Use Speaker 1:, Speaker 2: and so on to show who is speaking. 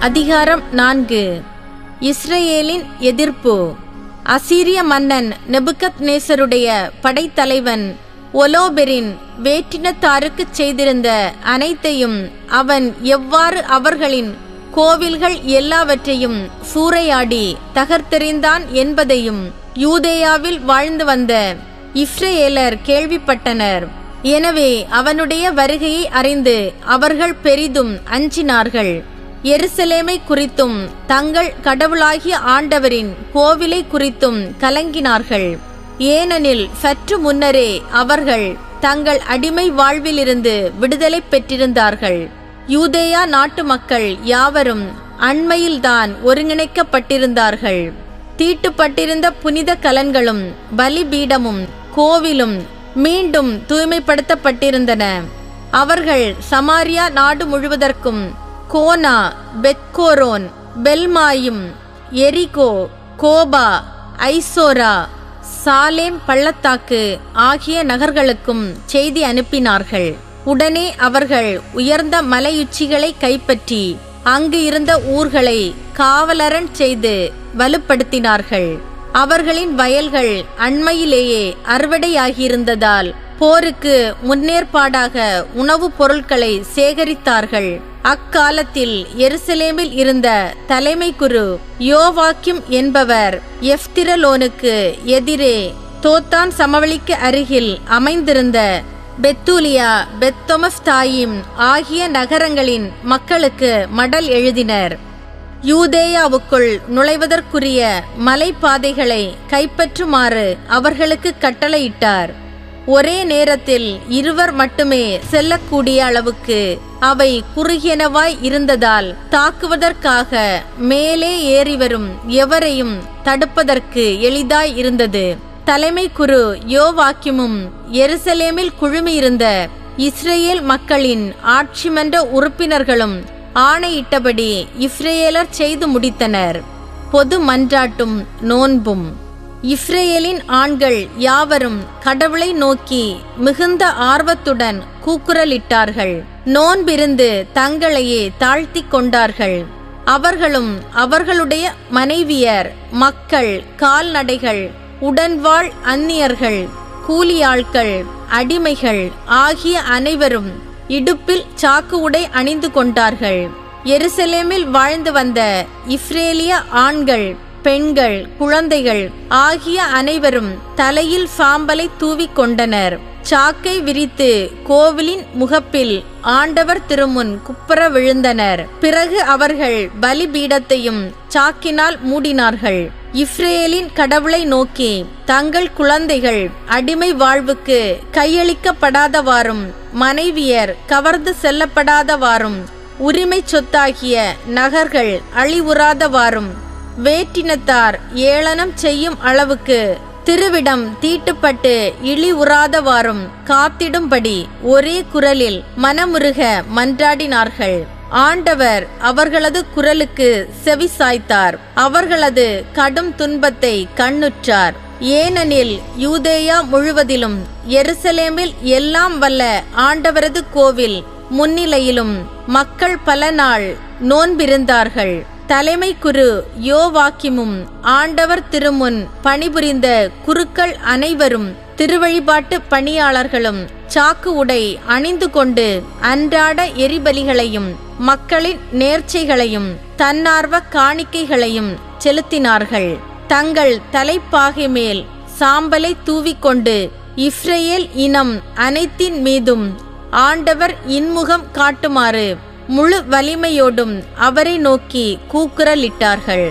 Speaker 1: அதிகாரம் 4. இஸ்ரேலின் எதிர்ப்பு. அசீரிய மன்னன் நெபுகத்நேசருடைய படைத்தலைவன் ஒலோபெரின் வேற்றினத்தாருக்குச் செய்திருந்த அனைத்தையும் அவன் எவ்வாறு அவர்களின் கோவில்கள் எல்லாவற்றையும் சூறையாடி தகர்த்தெறிந்தான் என்பதையும் யூதேயாவில் வாழ்ந்து வந்த இஸ்ரேலர் கேள்விப்பட்டனர். எனவே அவனுடைய வருகையை அறிந்து அவர்கள் பெரிதும் அஞ்சினார்கள். எருசலேமை குறித்தும் தங்கள் கடவுளாகிய ஆண்டவரின் கோவிலை குறித்தும் கலங்கினார்கள். ஏனெனில் சற்று முன்னரே அவர்கள் தங்கள் அடிமை வாழ்விலிருந்து விடுதலை பெற்றிருந்தார்கள். யூதேயா நாட்டு மக்கள் யாவரும் அண்மையில்தான் ஒருங்கிணைக்கப்பட்டிருந்தார்கள். தீட்டுப்பட்டிருந்த புனித கலன்களும் பலிபீடமும் கோவிலும் மீண்டும் தூய்மைப்படுத்தப்பட்டிருந்தன. அவர்கள் சமாரியா நாடு முழுவதற்கும் கோனா, பெத்கோரோன், பெல்மாயும், எரிகோ, கோபா, ஐசோரா, சாலேம் பள்ளத்தாக்கு ஆகிய நகர்களுக்கும் செய்தி அனுப்பினார்கள். உடனே அவர்கள் உயர்ந்த மலையுச்சிகளை கைப்பற்றி அங்கு இருந்த ஊர்களை காவலரண் செய்து வலுப்படுத்தினார்கள். அவர்களின் வயல்கள் அண்மையிலேயே அறுவடையாகியிருந்ததால் போருக்கு முன்னேற்பாடாக உணவுப் பொருட்களை சேகரித்தார்கள். அக்காலத்தில் எருசலேமில் இருந்த தலைமை குரு யோவாக்கிம் என்பவர் எப்திரலோனுக்கு எதிரே தோத்தான் சமவெளிக்கு அருகில் அமைந்திருந்த பெத்தூலியா, பெத்தொமஸ்தாயிம் ஆகிய நகரங்களின் மக்களுக்கு மடல் எழுதினர். யூதேயாவுக்குள் நுழைவதற்குரிய மலைப்பாதைகளை கைப்பற்றுமாறு அவர்களுக்கு கட்டளையிட்டார். ஒரே நேரத்தில் இருவர் மட்டுமே செல்லக்கூடிய அளவுக்கு அவை குறுகியனவாய் இருந்ததால் தாக்குவதற்காக மேலே ஏறி வரும் எவரையும் தடுப்பதற்கு எளிதாய் இருந்தது. தலைமை குரு யோவாக்கிமும் எருசலேமில் குழுமியிருந்த இஸ்ரேல் மக்களின் ஆட்சி மன்ற உறுப்பினர்களும் ஆணையிட்டபடி இஸ்ரேலர் செய்து முடித்தனர். பொது மன்றாட்டும் நோன்பும். இஸ்ரேலின் ஆண்கள் யாவரும் கடவுளை நோக்கி மிகுந்த ஆர்வத்துடன் கூக்குரலிட்டார்கள். நோன்பிருந்து தங்களையே தாழ்த்தி கொண்டார்கள். அவர்களும் அவர்களுடைய மனைவியர், மக்கள், கால்நடைகள், உடன்வாழ் அந்நியர்கள், கூலியாட்கள், அடிமைகள் ஆகிய அனைவரும் இடுப்பில் சாக்கு உடை அணிந்து கொண்டார்கள். எருசலேமில் வாழ்ந்து வந்த இஸ்ரேலிய ஆண்கள், பெண்கள், குழந்தைகள் ஆகிய அனைவரும் தலையில் சாம்பலை தூவிக் கொண்டனர். சாக்கை விரித்து கோவிலின் முகப்பில் ஆண்டவர் திருமுன் குப்புற விழுந்தனர். பிறகு அவர்கள் பலிபீடத்தையும் சாக்கினால் மூடினார்கள். இஸ்ரேலின் கடவுளை நோக்கி தங்கள் குழந்தைகள் அடிமை வாழ்வுக்கு கையளிக்கப்படாதவாறும் மனைவியர் கவர்ந்து செல்லப்படாதவாறும் உரிமை சொத்தாகிய நகர்கள் அழிவுறாதவாறும் வேற்றினத்தார் ஏளனம் செய்யும் அளவுக்கு திருவிடம் தீட்டுப்பட்டு இழிவுறாதவாறும் காத்திடும்படி ஒரே குரலில் மனமுருக மன்றாடினார்கள். ஆண்டவர் அவர்களது குரலுக்கு செவிசாய்த்தார். அவர்களது கடும் துன்பத்தை கண்ணுற்றார். ஏனெனில் யூதேயா முழுவதிலும் எருசலேமில் எல்லாம் வல்ல ஆண்டவரது கோவில் முன்னிலையிலும் மக்கள் பல நாள் நோன்பிருந்தார்கள். தலைமை குரு யோவாக்கிமும் ஆண்டவர் திருமுன் பணிபுரிந்த குருக்கள் அனைவரும் திருவழிபாட்டு பணியாளர்களும் சாக்கு உடை அணிந்து கொண்டு அன்றாட எரிபலிகளையும் மக்களின் நேர்ச்சைகளையும் தன்னார்வ காணிக்கைகளையும் செலுத்தினார்கள். தங்கள் தலைப்பாகை மேல் சாம்பலை தூவிக்கொண்டு இஸ்ரேல் இனம் அனைத்தின் மீதும் ஆண்டவர் இன்முகம் காட்டுமாறு முழு வலிமையோடும் அவரை நோக்கி கூக்குரலிட்டார்கள்.